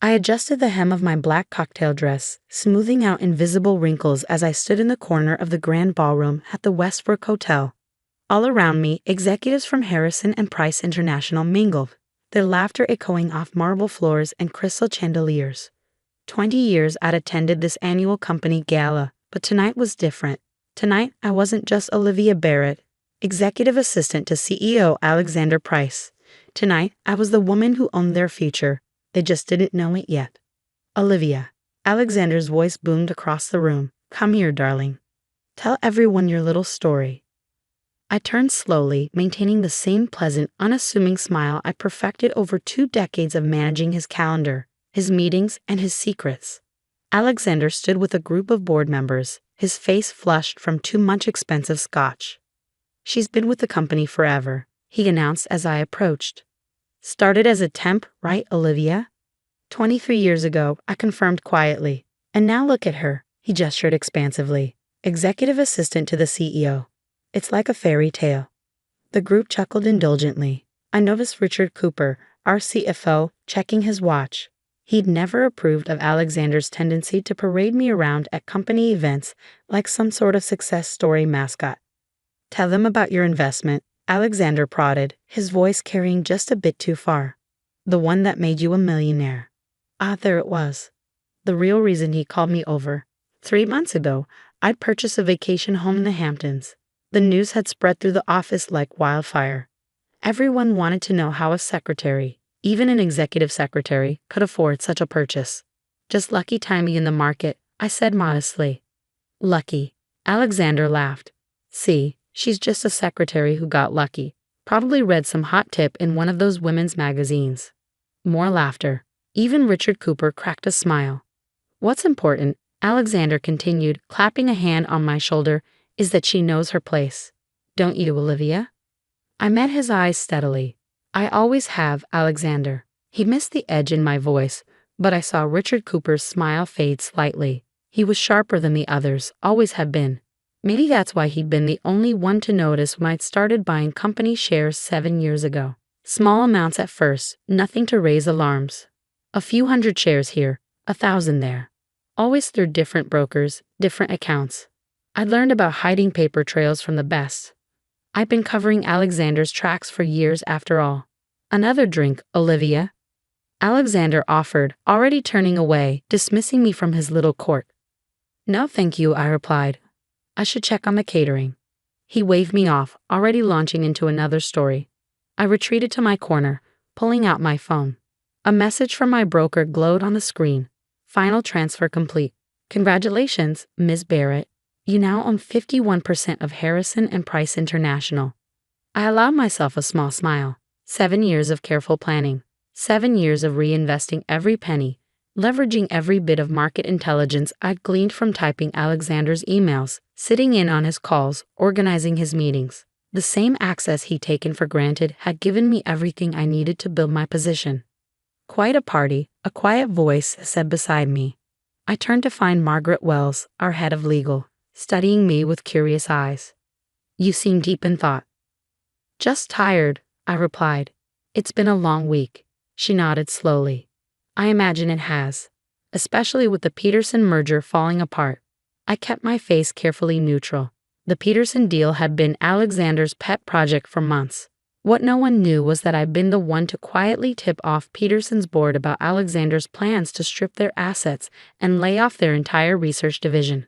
I adjusted the hem of my black cocktail dress, smoothing out invisible wrinkles as I stood in the corner of the grand ballroom at the Westbrook Hotel. All around me, executives from Harrison and Price International mingled, their laughter echoing off marble floors and crystal chandeliers. 20 years I'd attended this annual company gala, but tonight was different. Tonight, I wasn't just Olivia Barrett, executive assistant to CEO Alexander Price. Tonight, I was the woman who owned their future. They just didn't know it yet. Olivia. Alexander's voice boomed across the room. Come here, darling. Tell everyone your little story. I turned slowly, maintaining the same pleasant, unassuming smile I perfected over 2 decades of managing his calendar, his meetings, and his secrets. Alexander stood with a group of board members, his face flushed from too much expensive scotch. She's been with the company forever, he announced as I approached. Started as a temp, right, Olivia? 23 years ago, I confirmed quietly. And now look at her, he gestured expansively. Executive assistant to the CEO. It's like a fairy tale. The group chuckled indulgently. I noticed Richard Cooper, our CFO, checking his watch. He'd never approved of Alexander's tendency to parade me around at company events like some sort of success story mascot. Tell them about your investment, Alexander prodded, his voice carrying just a bit too far. The one that made you a millionaire. Ah, there it was. The real reason he called me over. 3 months ago, I'd purchased a vacation home in the Hamptons. The news had spread through the office like wildfire. Everyone wanted to know how a secretary, even an executive secretary, could afford such a purchase. Just lucky timing in the market, I said modestly. Lucky. Alexander laughed. See, she's just a secretary who got lucky. Probably read some hot tip in one of those women's magazines. More laughter. Even Richard Cooper cracked a smile. What's important, Alexander continued, clapping a hand on my shoulder, is that she knows her place. Don't you, Olivia? I met his eyes steadily. I always have, Alexander. He missed the edge in my voice, but I saw Richard Cooper's smile fade slightly. He was sharper than the others, always had been. Maybe that's why he'd been the only one to notice when I'd started buying company shares 7 years ago. Small amounts at first, nothing to raise alarms. A few hundred shares here, 1,000 there. Always through different brokers, different accounts. I'd learned about hiding paper trails from the best. I'd been covering Alexander's tracks for years after all. Another drink, Olivia? Alexander offered, already turning away, dismissing me from his little court. No thank you, I replied. I should check on the catering. He waved me off, already launching into another story. I retreated to my corner, pulling out my phone. A message from my broker glowed on the screen. Final transfer complete. Congratulations, Ms. Barrett. You now own 51% of Harrison and Price International. I allowed myself a small smile. 7 years of careful planning. 7 years of reinvesting every penny, leveraging every bit of market intelligence I'd gleaned from typing Alexander's emails, sitting in on his calls, organizing his meetings. The same access he'd taken for granted had given me everything I needed to build my position. Quite a party, a quiet voice said beside me. I turned to find Margaret Wells, our head of legal, studying me with curious eyes. You seem deep in thought. Just tired, I replied. It's been a long week. She nodded slowly. I imagine it has, especially with the Peterson merger falling apart. I kept my face carefully neutral. The Peterson deal had been Alexander's pet project for months. What no one knew was that I'd been the one to quietly tip off Peterson's board about Alexander's plans to strip their assets and lay off their entire research division.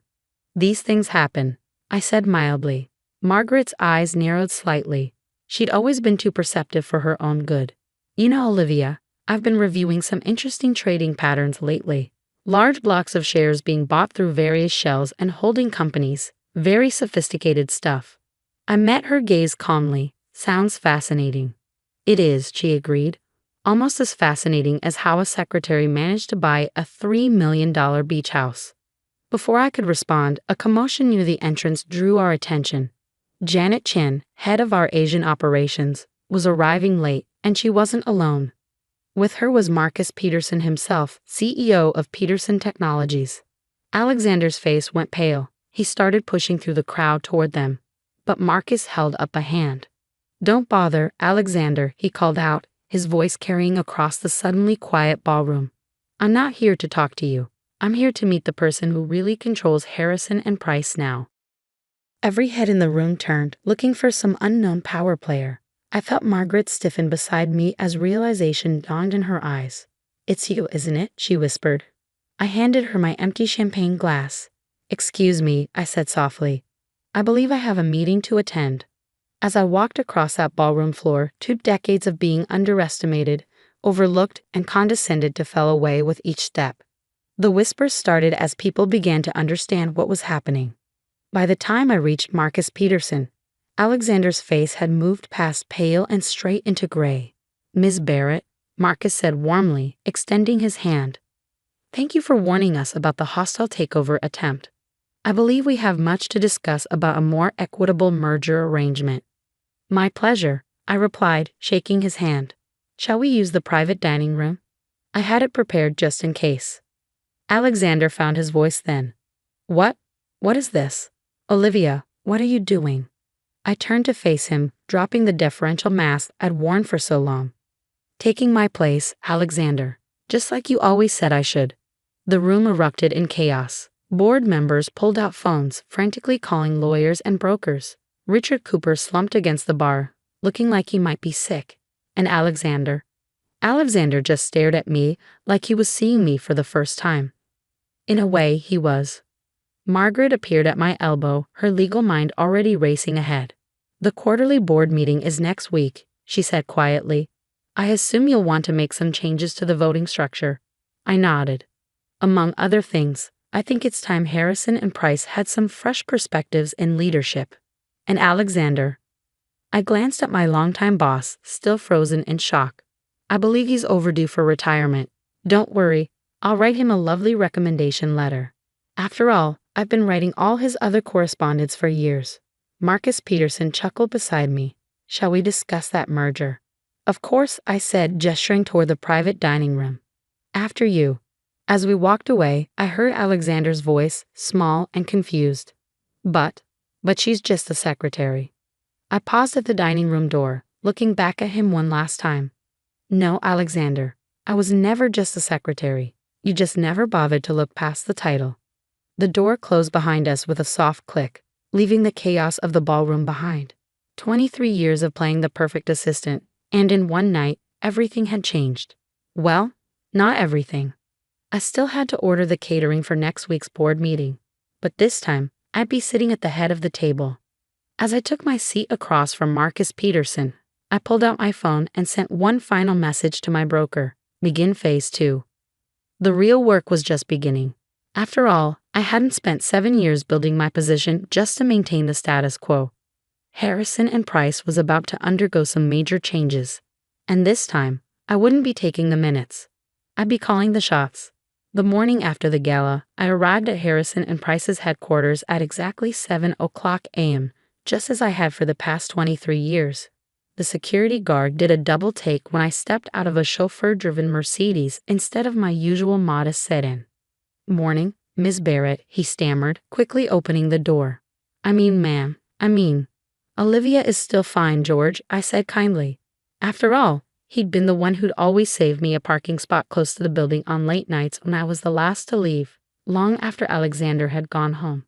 These things happen, I said mildly. Margaret's eyes narrowed slightly. She'd always been too perceptive for her own good. You know, Olivia, I've been reviewing some interesting trading patterns lately. Large blocks of shares being bought through various shells and holding companies. Very sophisticated stuff. I met her gaze calmly. Sounds fascinating. It is, she agreed. Almost as fascinating as how a secretary managed to buy a $3 million beach house. Before I could respond, a commotion near the entrance drew our attention. Janet Chin, head of our Asian operations, was arriving late, and she wasn't alone. With her was Marcus Peterson himself, CEO of Peterson Technologies. Alexander's face went pale. He started pushing through the crowd toward them. But Marcus held up a hand. Don't bother, Alexander, he called out, his voice carrying across the suddenly quiet ballroom. I'm not here to talk to you. I'm here to meet the person who really controls Harrison and Price now. Every head in the room turned, looking for some unknown power player. I felt Margaret stiffen beside me as realization dawned in her eyes. "It's you, isn't it?" she whispered. I handed her my empty champagne glass. "Excuse me," I said softly. "I believe I have a meeting to attend." As I walked across that ballroom floor, 2 decades of being underestimated, overlooked, and condescended to fell away with each step. The whispers started as people began to understand what was happening. By the time I reached Marcus Peterson, Alexander's face had moved past pale and straight into gray. "Miss Barrett," Marcus said warmly, extending his hand. "Thank you for warning us about the hostile takeover attempt. I believe we have much to discuss about a more equitable merger arrangement." "My pleasure," I replied, shaking his hand. "Shall we use the private dining room?" I had it prepared just in case. Alexander found his voice then. What is this? Olivia, what are you doing?" I turned to face him, dropping the deferential mask I'd worn for so long. "Taking my place, Alexander, just like you always said I should." The room erupted in chaos. Board members pulled out phones, frantically calling lawyers and brokers. Richard Cooper slumped against the bar, looking like he might be sick. And Alexander just stared at me like he was seeing me for the first time. In a way, he was. Margaret appeared at my elbow, her legal mind already racing ahead. "The quarterly board meeting is next week," she said quietly. "I assume you'll want to make some changes to the voting structure." I nodded. "Among other things, I think it's time Harrison and Price had some fresh perspectives in leadership." And Alexander. I glanced at my longtime boss, still frozen in shock. "I believe he's overdue for retirement. Don't worry, I'll write him a lovely recommendation letter. After all, I've been writing all his other correspondence for years." Marcus Peterson chuckled beside me. "Shall we discuss that merger?" "Of course," I said, gesturing toward the private dining room. "After you." As we walked away, I heard Alexander's voice, small and confused. But she's just the secretary." I paused at the dining room door, looking back at him one last time. "No, Alexander, I was never just a secretary. You just never bothered to look past the title." The door closed behind us with a soft click, leaving the chaos of the ballroom behind. 23 years of playing the perfect assistant, and in one night, everything had changed. Well, not everything. I still had to order the catering for next week's board meeting, but this time, I'd be sitting at the head of the table. As I took my seat across from Marcus Peterson, I pulled out my phone and sent one final message to my broker: "Begin phase 2. The real work was just beginning. After all, I hadn't spent 7 years building my position just to maintain the status quo. Harrison and Price was about to undergo some major changes. And this time, I wouldn't be taking the minutes. I'd be calling the shots. The morning after the gala, I arrived at Harrison and Price's headquarters at exactly 7:00 a.m., just as I had for the past 23 years. The security guard did a double take when I stepped out of a chauffeur-driven Mercedes instead of my usual modest sedan. "Morning, Miss Barrett," he stammered, quickly opening the door. Ma'am, Olivia is still fine, George," I said kindly. After all, he'd been the one who'd always saved me a parking spot close to the building on late nights when I was the last to leave, long after Alexander had gone home.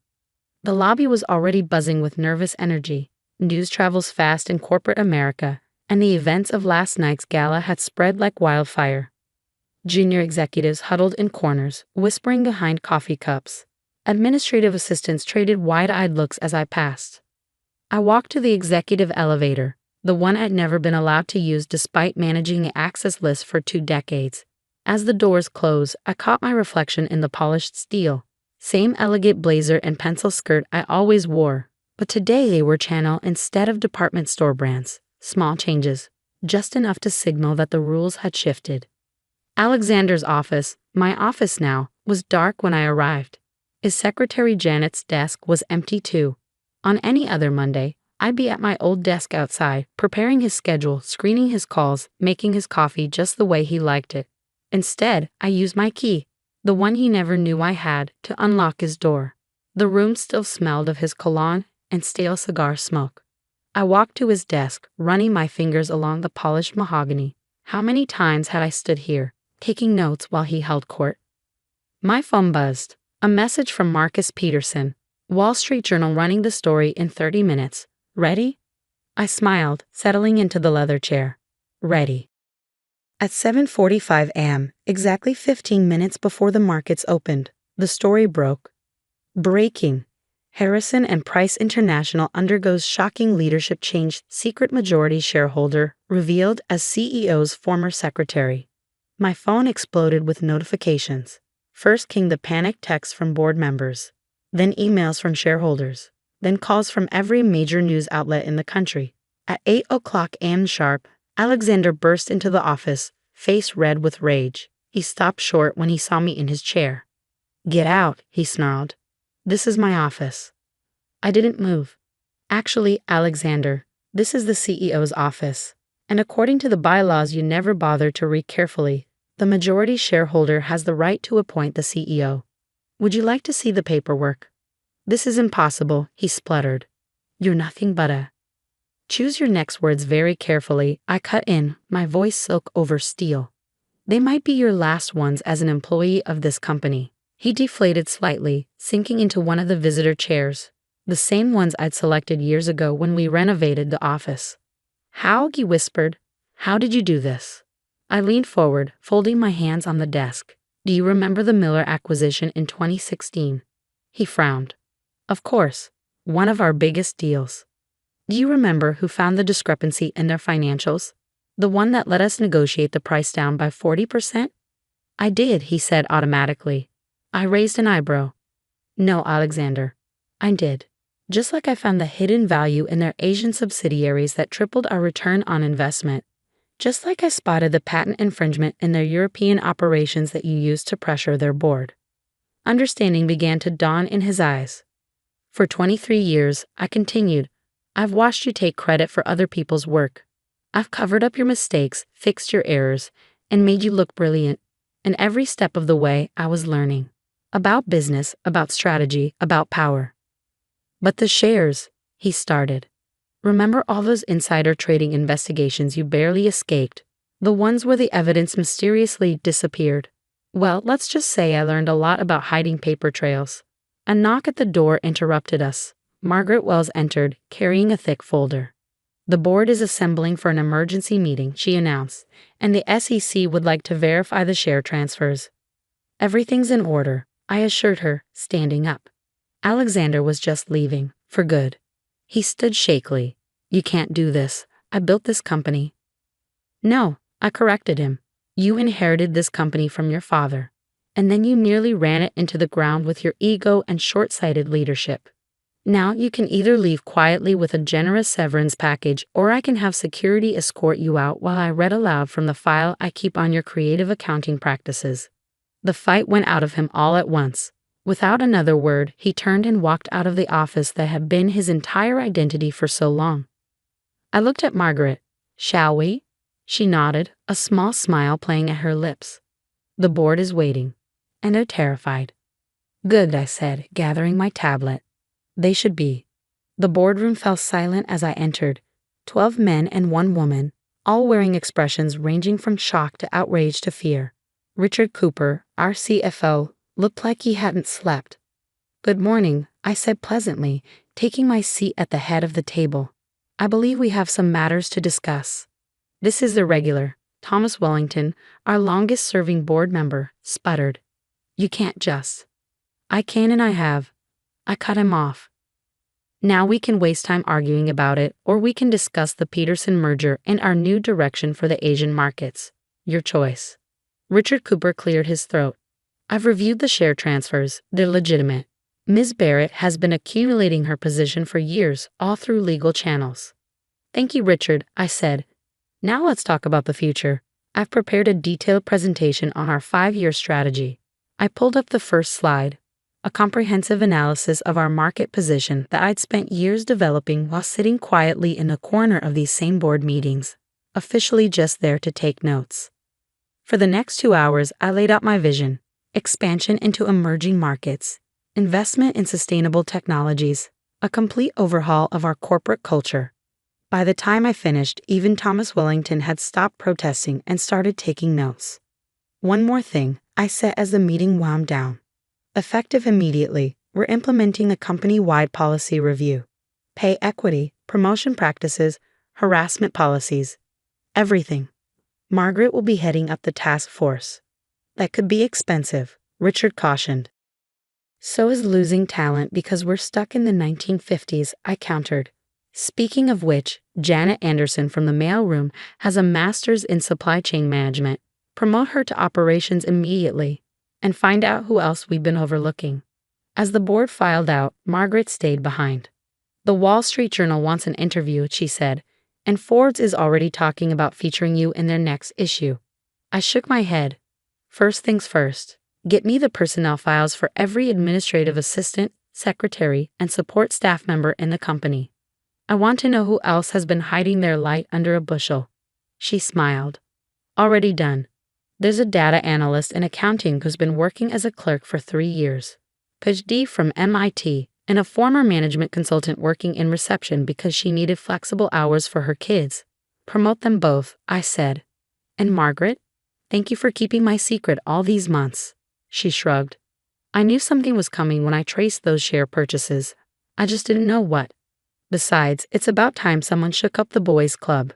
The lobby was already buzzing with nervous energy. News travels fast in corporate America, and the events of last night's gala had spread like wildfire. Junior executives huddled in corners, whispering behind coffee cups. Administrative assistants traded wide-eyed looks as I passed. I walked to the executive elevator, the one I'd never been allowed to use despite managing the access list for 2 decades. As the doors closed, I caught my reflection in the polished steel. Same elegant blazer and pencil skirt I always wore, but today they were Chanel instead of department store brands. Small changes, just enough to signal that the rules had shifted. Alexander's office, my office now, was dark when I arrived. His secretary Janet's desk was empty too. On any other Monday, I'd be at my old desk outside, preparing his schedule, screening his calls, making his coffee just the way he liked it. Instead, I used my key, the one he never knew I had, to unlock his door. The room still smelled of his cologne and stale cigar smoke. I walked to his desk, running my fingers along the polished mahogany. How many times had I stood here, taking notes while he held court. My phone buzzed. A message from Marcus Peterson, Wall Street Journal, running the story in 30 minutes. Ready? I smiled, settling into the leather chair. Ready. At 7:45 a.m., exactly 15 minutes before the markets opened, the story broke. Breaking. Harrison and Price International undergoes shocking leadership change. Secret majority shareholder revealed as CEO's former secretary. My phone exploded with notifications. First came the panicked texts from board members, then emails from shareholders, then calls from every major news outlet in the country. At 8 a.m. sharp, Alexander burst into the office, face red with rage. He stopped short when he saw me in his chair. "Get out," he snarled. "This is my office." I didn't move. "Actually, Alexander, this is the CEO's office. And according to the bylaws you never bothered to read carefully, the majority shareholder has the right to appoint the CEO. Would you like to see the paperwork?" "This is impossible," he spluttered. "You're nothing but a—" "Choose your next words very carefully," I cut in, my voice silk over steel. "They might be your last ones as an employee of this company." He deflated slightly, sinking into one of the visitor chairs, the same ones I'd selected years ago when we renovated the office. "How?" he whispered. "How did you do this?" I leaned forward, folding my hands on the desk. "Do you remember the Miller acquisition in 2016? He frowned. "Of course. One of our biggest deals." "Do you remember who found the discrepancy in their financials? The one that let us negotiate the price down by 40%? "I did," he said automatically. I raised an eyebrow. "No, Alexander. I did. Just like I found the hidden value in their Asian subsidiaries that tripled our return on investment. Just like I spotted the patent infringement in their European operations that you used to pressure their board." Understanding began to dawn in his eyes. "For 23 years, I continued, I've watched you take credit for other people's work. I've covered up your mistakes, fixed your errors, and made you look brilliant. And every step of the way, I was learning. About business, about strategy, about power." "But the shares," he started. "Remember all those insider trading investigations you barely escaped? The ones where the evidence mysteriously disappeared? Well, let's just say I learned a lot about hiding paper trails." A knock at the door interrupted us. Margaret Wells entered, carrying a thick folder. "The board is assembling for an emergency meeting," she announced, "and the SEC would like to verify the share transfers." "Everything's in order," I assured her, standing up. Alexander was just leaving, for good. He stood shakily. "You can't do this. I built this company." "No," I corrected him. "You inherited this company from your father, and then you nearly ran it into the ground with your ego and short-sighted leadership. Now you can either leave quietly with a generous severance package, or I can have security escort you out while I read aloud from the file I keep on your creative accounting practices." The fight went out of him all at once. Without another word, he turned and walked out of the office that had been his entire identity for so long. I looked at Margaret. "Shall we?" She nodded, a small smile playing at her lips. "The board is waiting, and they're terrified." "Good," I said, gathering my tablet. "They should be." The boardroom fell silent as I entered. 12 men and 1 woman, all wearing expressions ranging from shock to outrage to fear. Richard Cooper, our CFO, looked like he hadn't slept. "Good morning," I said pleasantly, taking my seat at the head of the table. "I believe we have some matters to discuss." "This is irregular." Thomas Wellington, our longest-serving board member, sputtered. "You can't just—" "I can and I have." I cut him off. "Now we can waste time arguing about it, or we can discuss the Peterson merger and our new direction for the Asian markets. Your choice." Richard Cooper cleared his throat. "I've reviewed the share transfers. They're legitimate. Ms. Barrett has been accumulating her position for years, all through legal channels." "Thank you, Richard," I said. "Now let's talk about the future. I've prepared a detailed presentation on our 5-year strategy." I pulled up the first slide, a comprehensive analysis of our market position that I'd spent years developing while sitting quietly in a corner of these same board meetings, officially just there to take notes. For the next 2 hours, I laid out my vision: expansion into emerging markets, investment in sustainable technologies, a complete overhaul of our corporate culture. By the time I finished, even Thomas Wellington had stopped protesting and started taking notes. One more thing, I said as the meeting wound down. Effective immediately, we're implementing a company-wide policy review. Pay equity, promotion practices, harassment policies. Everything. Margaret will be heading up the task force. That could be expensive, Richard cautioned. So is losing talent because we're stuck in the 1950s, I countered. Speaking of which, Janet Anderson from the mailroom has a master's in supply chain management. Promote her to operations immediately and find out who else we've been overlooking. As the board filed out, Margaret stayed behind. The Wall Street Journal wants an interview, she said, and Forbes is already talking about featuring you in their next issue. I shook my head. First things first, get me the personnel files for every administrative assistant, secretary, and support staff member in the company. I want to know who else has been hiding their light under a bushel. She smiled. Already done. There's a data analyst in accounting who's been working as a clerk for 3 years. PhD from MIT, and a former management consultant working in reception because she needed flexible hours for her kids. Promote them both, I said. And Margaret? Thank you for keeping my secret all these months. She shrugged. I knew something was coming when I traced those share purchases. I just didn't know what. Besides, it's about time someone shook up the boys' club.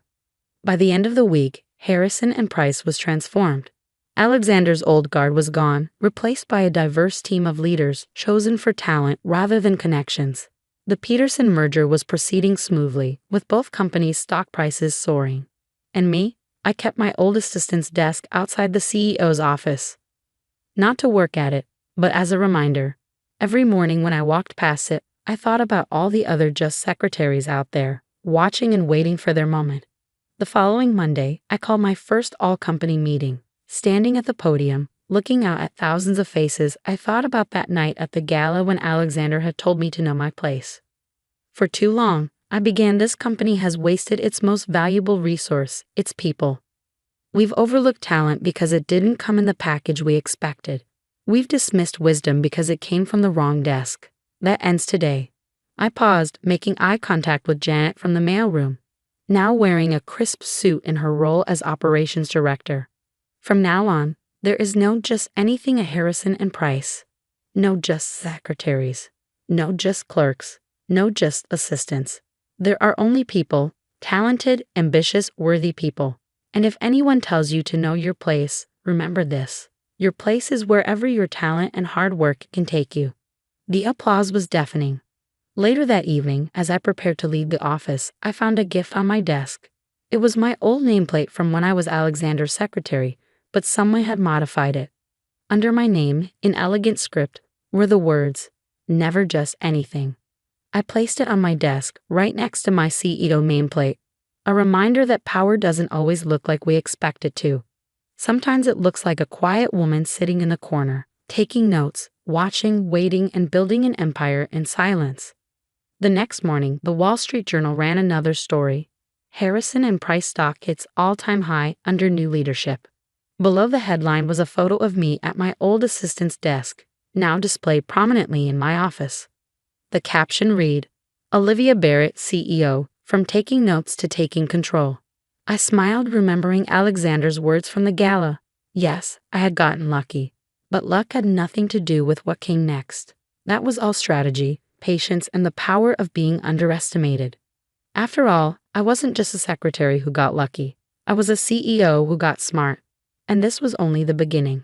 By the end of the week, Harrison and Price was transformed. Alexander's old guard was gone, replaced by a diverse team of leaders chosen for talent rather than connections. The Peterson merger was proceeding smoothly, with both companies' stock prices soaring. And me? I kept my old assistant's desk outside the CEO's office. Not to work at it, but as a reminder. Every morning when I walked past it, I thought about all the other just secretaries out there, watching and waiting for their moment. The following Monday, I called my first all-company meeting. Standing at the podium, looking out at thousands of faces, I thought about that night at the gala when Alexander had told me to know my place. For too long, I began, this company has wasted its most valuable resource, its people. We've overlooked talent because it didn't come in the package we expected. We've dismissed wisdom because it came from the wrong desk. That ends today. I paused, making eye contact with Janet from the mailroom, now wearing a crisp suit in her role as operations director. From now on, there is no just anything at Harrison and Price. No just secretaries. No just clerks. No just assistants. There are only people, talented, ambitious, worthy people. And if anyone tells you to know your place, remember this. Your place is wherever your talent and hard work can take you. The applause was deafening. Later that evening, as I prepared to leave the office, I found a gift on my desk. It was my old nameplate from when I was Alexander's secretary, but someone had modified it. Under my name, in elegant script, were the words, "Never just anything." I placed it on my desk, right next to my CEO nameplate, a reminder that power doesn't always look like we expect it to. Sometimes it looks like a quiet woman sitting in the corner, taking notes, watching, waiting, and building an empire in silence. The next morning, the Wall Street Journal ran another story. Harrison and Price stock hits all-time high under new leadership. Below the headline was a photo of me at my old assistant's desk, now displayed prominently in my office. The caption read, Olivia Barrett, CEO, from taking notes to taking control. I smiled, remembering Alexander's words from the gala. Yes, I had gotten lucky, but luck had nothing to do with what came next. That was all strategy, patience, and the power of being underestimated. After all, I wasn't just a secretary who got lucky. I was a CEO who got smart. And this was only the beginning.